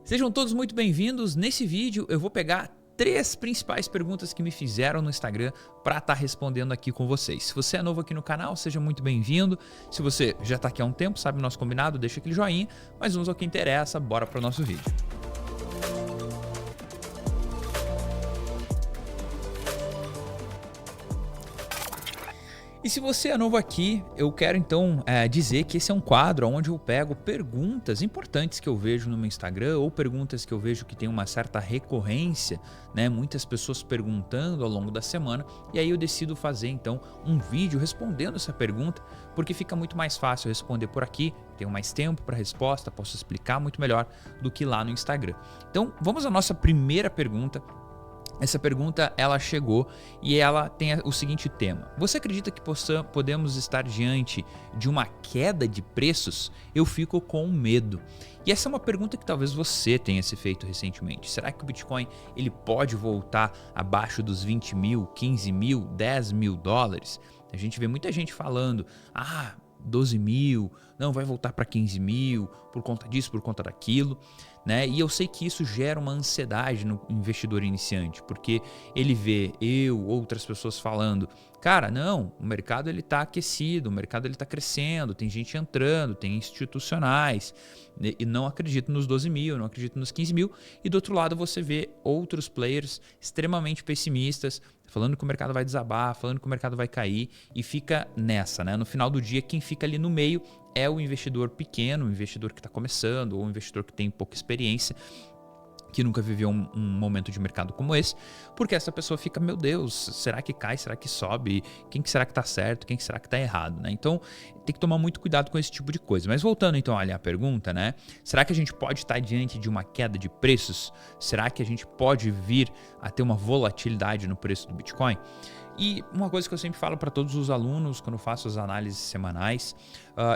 Sejam todos muito bem-vindos. Nesse vídeo eu vou pegar 3 principais perguntas que me fizeram no Instagram para estar respondendo aqui com vocês. Se você é novo aqui no canal, seja muito bem-vindo. Se você já está aqui há um tempo, sabe o nosso combinado, deixa aquele joinha. Mas vamos ao que interessa, bora para o nosso vídeo. E se você é novo aqui, eu quero então dizer que esse é um quadro onde eu pego perguntas importantes que eu vejo no meu Instagram ou perguntas que eu vejo que tem uma certa recorrência, né? Muitas pessoas perguntando ao longo da semana, e aí eu decido fazer então um vídeo respondendo essa pergunta, porque fica muito mais fácil responder por aqui, tenho mais tempo para a resposta, posso explicar muito melhor do que lá no Instagram. Então vamos à nossa primeira pergunta. Essa pergunta ela chegou e ela tem o seguinte tema: você acredita que podemos estar diante de uma queda de preços? Eu fico com medo. E essa é uma pergunta que talvez você tenha se feito recentemente. Será que o Bitcoin ele pode voltar abaixo dos 20 mil, 15 mil, 10 mil dólares? A gente vê muita gente falando, 12 mil, não, vai voltar para 15 mil, por conta disso, por conta daquilo, né? E eu sei que isso gera uma ansiedade no investidor iniciante, porque ele vê outras pessoas falando, cara, não, o mercado ele está aquecido, o mercado ele está crescendo, tem gente entrando, tem institucionais, e não acredito nos 12 mil, não acredito nos 15 mil, e do outro lado você vê outros players extremamente pessimistas, falando que o mercado vai desabar, falando que o mercado vai cair, e fica nessa, né? No final do dia, quem fica ali no meio é o investidor pequeno, o investidor que está começando, ou o investidor que tem pouca experiência, que nunca viveu um momento de mercado como esse, porque essa pessoa fica, meu Deus, será que cai, será que sobe, quem que será que está certo, quem que será que está errado, né? Então tem que tomar muito cuidado com esse tipo de coisa. Mas voltando então ali à pergunta, né? Será que a gente pode estar diante de uma queda de preços? Será que a gente pode vir a ter uma volatilidade no preço do Bitcoin? E uma coisa que eu sempre falo para todos os alunos quando faço as análises semanais,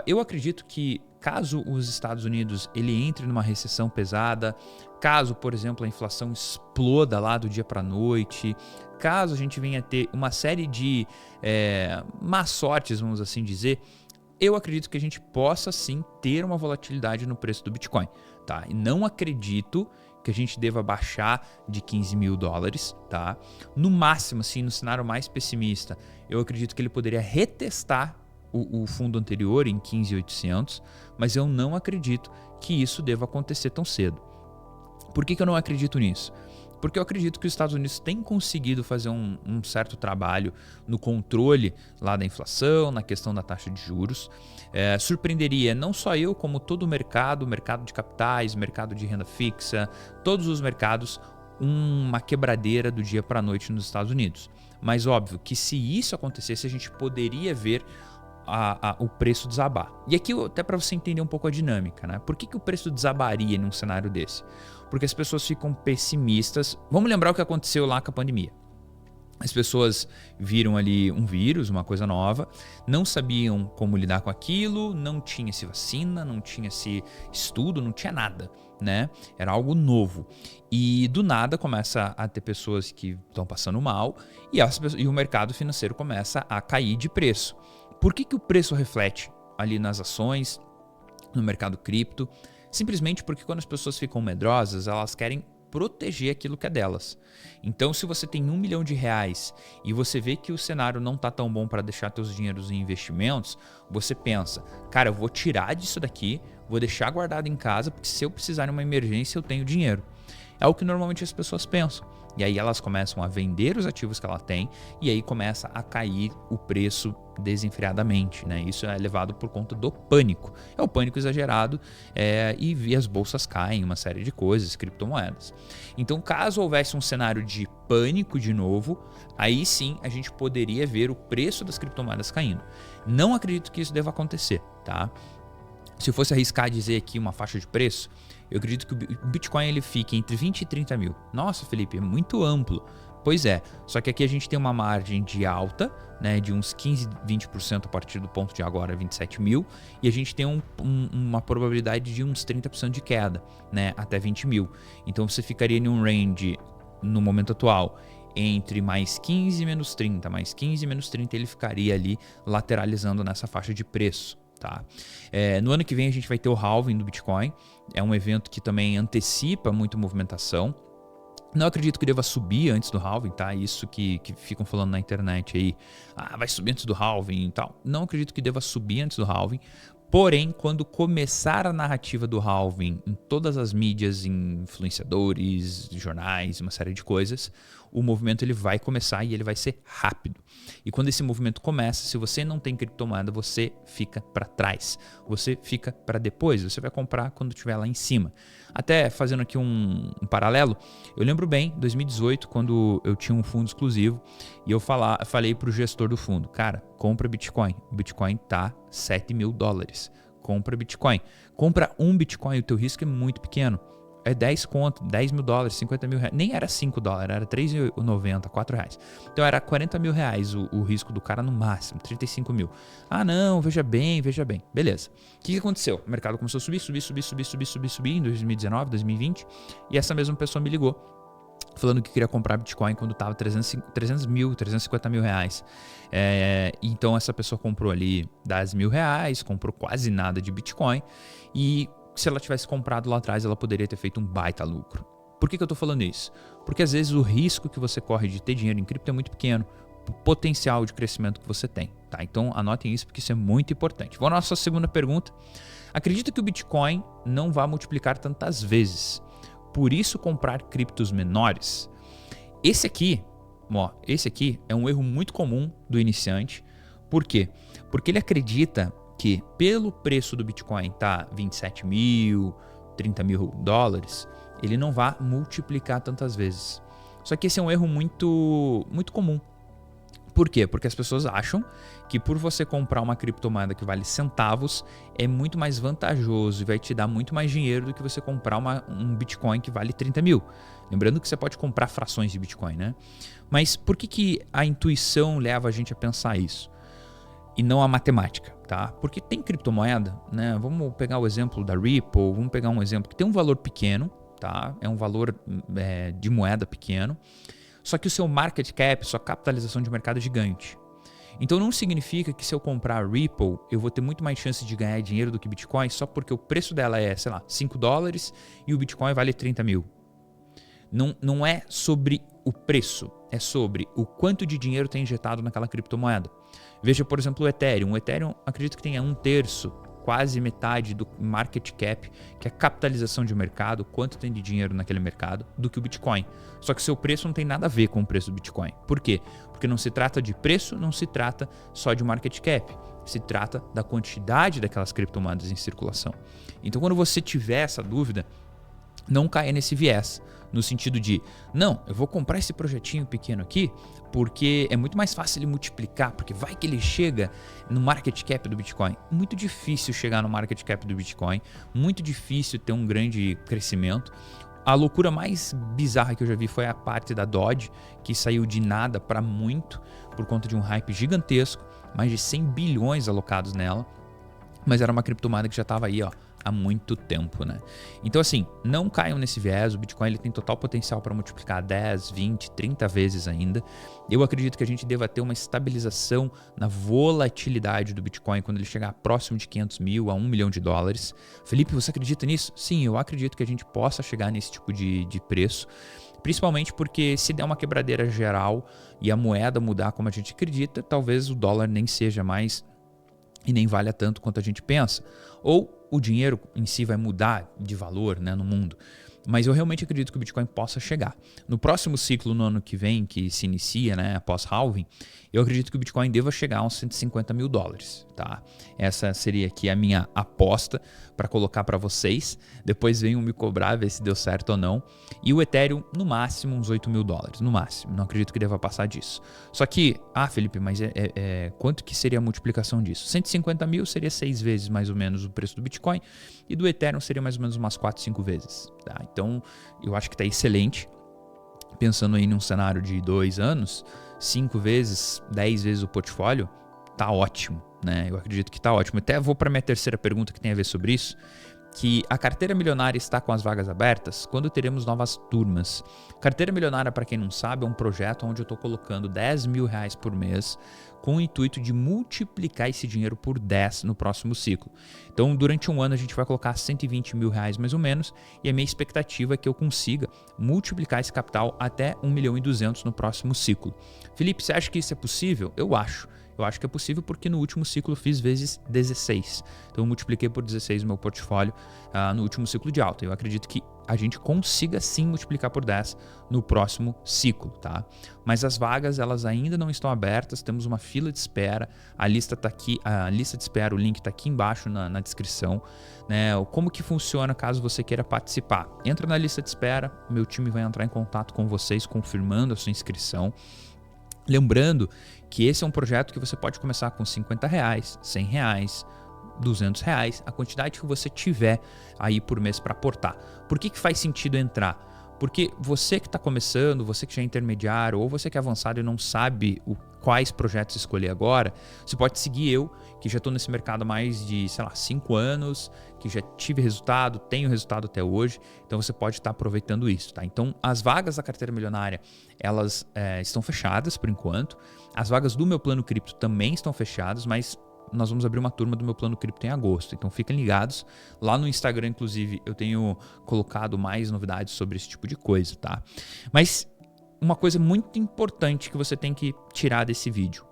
eu acredito que caso os Estados Unidos ele entre numa recessão pesada, caso, por exemplo, a inflação exploda lá do dia para a noite, caso a gente venha a ter uma série de más sortes, vamos assim dizer, eu acredito que a gente possa sim ter uma volatilidade no preço do Bitcoin, tá? E não acredito que a gente deva baixar de 15 mil dólares, tá? No máximo, assim, no cenário mais pessimista, eu acredito que ele poderia retestar o fundo anterior em 15.800, mas eu não acredito que isso deva acontecer tão cedo. Por que eu não acredito nisso? Porque eu acredito que os Estados Unidos têm conseguido fazer um certo trabalho no controle lá da inflação, na questão da taxa de juros. Surpreenderia não só eu, como todo o mercado de capitais, mercado de renda fixa, todos os mercados, uma quebradeira do dia para a noite nos Estados Unidos. Mas óbvio que se isso acontecesse, a gente poderia ver o preço desabar. E aqui até para você entender um pouco a dinâmica, né? Por que o preço desabaria num cenário desse? Porque as pessoas ficam pessimistas. Vamos lembrar o que aconteceu lá com a pandemia. As pessoas viram ali um vírus, uma coisa nova, não sabiam como lidar com aquilo, não tinha-se vacina, não tinha-se estudo, não tinha nada, né? Era algo novo. E do nada começa a ter pessoas que estão passando mal e o mercado financeiro começa a cair de preço. Por que o preço reflete ali nas ações, no mercado cripto? Simplesmente porque quando as pessoas ficam medrosas, elas querem proteger aquilo que é delas. Então, se você tem R$1 milhão e você vê que o cenário não está tão bom para deixar seus dinheiros em investimentos, você pensa, cara, eu vou tirar disso daqui, vou deixar guardado em casa, porque se eu precisar de uma emergência, eu tenho dinheiro. É o que normalmente as pessoas pensam. E aí elas começam a vender os ativos que ela tem e aí começa a cair o preço desenfreadamente, né? Isso é levado por conta do pânico. É o pânico exagerado e as bolsas caem, uma série de coisas, criptomoedas. Então, caso houvesse um cenário de pânico de novo, aí sim a gente poderia ver o preço das criptomoedas caindo. Não acredito que isso deva acontecer, tá? Se eu fosse arriscar dizer aqui uma faixa de preço, eu acredito que o Bitcoin ele fique entre 20 e 30 mil. Nossa, Felipe, é muito amplo. Pois é, só que aqui a gente tem uma margem de alta, né, de uns 15, 20% a partir do ponto de agora 27 mil, e a gente tem uma probabilidade de uns 30% de queda, né, até 20 mil. Então você ficaria em um range, no momento atual, entre mais 15 e menos 30, mais 15 e menos 30, ele ficaria ali lateralizando nessa faixa de preço. Tá? No ano que vem a gente vai ter o halving do Bitcoin É um evento que também antecipa muito movimentação. Não acredito que deva subir antes do halving, tá? Isso que ficam falando na internet aí. Vai subir antes do halving e tal. Não acredito que deva subir antes do halving. Porém, quando começar a narrativa do halving em todas as mídias, em influenciadores, jornais, uma série de coisas, o movimento ele vai começar e ele vai ser rápido. E quando esse movimento começa, se você não tem criptomoeda, você fica para trás. Você fica para depois. Você vai comprar quando estiver lá em cima. Até fazendo aqui um paralelo, eu lembro bem, 2018, quando eu tinha um fundo exclusivo e eu falei para o gestor do fundo, cara, compra Bitcoin. O Bitcoin tá $7.000. Compra Bitcoin. Compra um Bitcoin, o teu risco é muito pequeno. É 10 conto, $10.000, $50.000. Nem era $5, era R$3,90, R$4. Então era R$40.000 o risco do cara no máximo, 35 mil. Não, veja bem. Beleza. O que aconteceu? O mercado começou a subir em 2019, 2020. E essa mesma pessoa me ligou falando que queria comprar Bitcoin quando estava 300 mil, 350 mil reais. Então essa pessoa comprou ali R$10.000, comprou quase nada de Bitcoin e se ela tivesse comprado lá atrás, ela poderia ter feito um baita lucro. Por que eu estou falando isso? Porque às vezes o risco que você corre de ter dinheiro em cripto é muito pequeno, o potencial de crescimento que você tem, tá? Então anotem isso porque isso é muito importante. Vamos à nossa segunda pergunta. Acredita que o Bitcoin não vai multiplicar tantas vezes, por isso comprar criptos menores? Esse aqui é um erro muito comum do iniciante. Por quê? Porque ele acredita que pelo preço do Bitcoin tá 27 mil, 30 mil dólares, ele não vai multiplicar tantas vezes. Só que esse é um erro muito, muito comum. Por quê? Porque as pessoas acham que por você comprar uma criptomoeda que vale centavos é muito mais vantajoso e vai te dar muito mais dinheiro do que você comprar um Bitcoin que vale 30 mil. Lembrando que você pode comprar frações de Bitcoin, né? Mas por que a intuição leva a gente a pensar isso? E não a matemática, tá? Porque tem criptomoeda, né? Vamos pegar o exemplo da Ripple, vamos pegar um exemplo que tem um valor pequeno, tá? É um valor de moeda pequeno, só que o seu market cap, sua capitalização de mercado é gigante. Então não significa que se eu comprar a Ripple, eu vou ter muito mais chance de ganhar dinheiro do que Bitcoin só porque o preço dela é, sei lá, $5 e o Bitcoin vale 30 mil. Não é sobre o preço, é sobre o quanto de dinheiro tem injetado naquela criptomoeda. Veja, por exemplo, o Ethereum. O Ethereum, acredito que tenha 1/3, quase metade do market cap, que é a capitalização de mercado, quanto tem de dinheiro naquele mercado, do que o Bitcoin. Só que seu preço não tem nada a ver com o preço do Bitcoin. Por quê? Porque não se trata de preço, não se trata só de market cap. Se trata da quantidade daquelas criptomoedas em circulação. Então, quando você tiver essa dúvida, não caia nesse viés, no sentido de, não, eu vou comprar esse projetinho pequeno aqui porque é muito mais fácil ele multiplicar, porque vai que ele chega no market cap do Bitcoin. Muito difícil chegar no market cap do Bitcoin, muito difícil ter um grande crescimento. A loucura mais bizarra que eu já vi foi a parte da Doge, que saiu de nada para muito por conta de um hype gigantesco, mais de 100 bilhões alocados nela, mas era uma criptomoeda que já estava aí, há muito tempo, né? Então assim, não caiam nesse viés, o Bitcoin ele tem total potencial para multiplicar 10, 20, 30 vezes ainda. Eu acredito que a gente deva ter uma estabilização na volatilidade do Bitcoin quando ele chegar próximo de 500 mil a $1 milhão. Felipe, você acredita nisso? Sim, eu acredito que a gente possa chegar nesse tipo de preço, principalmente porque se der uma quebradeira geral e a moeda mudar como a gente acredita, talvez o dólar nem seja mais e nem valha tanto quanto a gente pensa. Ou o dinheiro em si vai mudar de valor, né, no mundo. Mas eu realmente acredito que o Bitcoin possa chegar. No próximo ciclo, no ano que vem, que se inicia, né, após halving, eu acredito que o Bitcoin deva chegar a uns $150 mil, tá? Essa seria aqui a minha aposta para colocar para vocês. Depois venham me cobrar, ver se deu certo ou não. E o Ethereum, no máximo, uns $8 mil, no máximo. Não acredito que deva passar disso. Só que, Felipe, mas quanto que seria a multiplicação disso? 150 mil seria 6 vezes mais ou menos o preço do Bitcoin e do Ethereum seria mais ou menos umas 4, 5 vezes, tá? Então, eu acho que está excelente. Pensando aí num cenário de 2 anos, 5 vezes, 10 vezes o portfólio, tá ótimo, né? Eu acredito que tá ótimo. Até vou para minha terceira pergunta que tem a ver sobre isso, que a Carteira Milionária está com as vagas abertas quando teremos novas turmas. Carteira Milionária, para quem não sabe, é um projeto onde eu estou colocando R$10.000 por mês com o intuito de multiplicar esse dinheiro por 10 no próximo ciclo. Então, durante um ano, a gente vai colocar R$120.000 mais ou menos, e a minha expectativa é que eu consiga multiplicar esse capital até 1.200.000 no próximo ciclo. Felipe, você acha que isso é possível? Eu acho. Eu acho que é possível porque no último ciclo eu fiz vezes 16. Então eu multipliquei por 16 o meu portfólio no último ciclo de alta. Eu acredito que a gente consiga sim multiplicar por 10 no próximo ciclo, tá? Mas as vagas, elas ainda não estão abertas, temos uma fila de espera, a lista tá aqui, a lista de espera, o link está aqui embaixo na descrição, né? Como que funciona caso você queira participar? Entra na lista de espera, meu time vai entrar em contato com vocês confirmando a sua inscrição. Lembrando que esse é um projeto que você pode começar com R$50, R$100, R$200, a quantidade que você tiver aí por mês para aportar. Por que faz sentido entrar? Porque você que está começando, você que já é intermediário ou você que é avançado e não sabe quais projetos escolher agora, você pode seguir eu, que já estou nesse mercado há mais de, 5 anos, que já tive resultado, tenho resultado até hoje, então você pode estar aproveitando isso, tá? Então, as vagas da Carteira Milionária, elas estão fechadas por enquanto, as vagas do meu plano cripto também estão fechadas, mas nós vamos abrir uma turma do meu plano cripto em agosto, então fiquem ligados. Lá no Instagram, inclusive, eu tenho colocado mais novidades sobre esse tipo de coisa, tá? Mas uma coisa muito importante que você tem que tirar desse vídeo: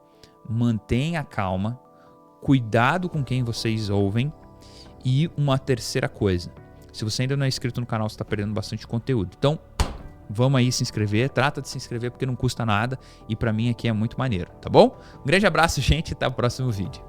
mantenha a calma, cuidado com quem vocês ouvem, e uma terceira coisa: se você ainda não é inscrito no canal, você está perdendo bastante conteúdo. Então, vamos aí se inscrever, trata de se inscrever porque não custa nada e para mim aqui é muito maneiro, tá bom? Um grande abraço, gente, e até o próximo vídeo.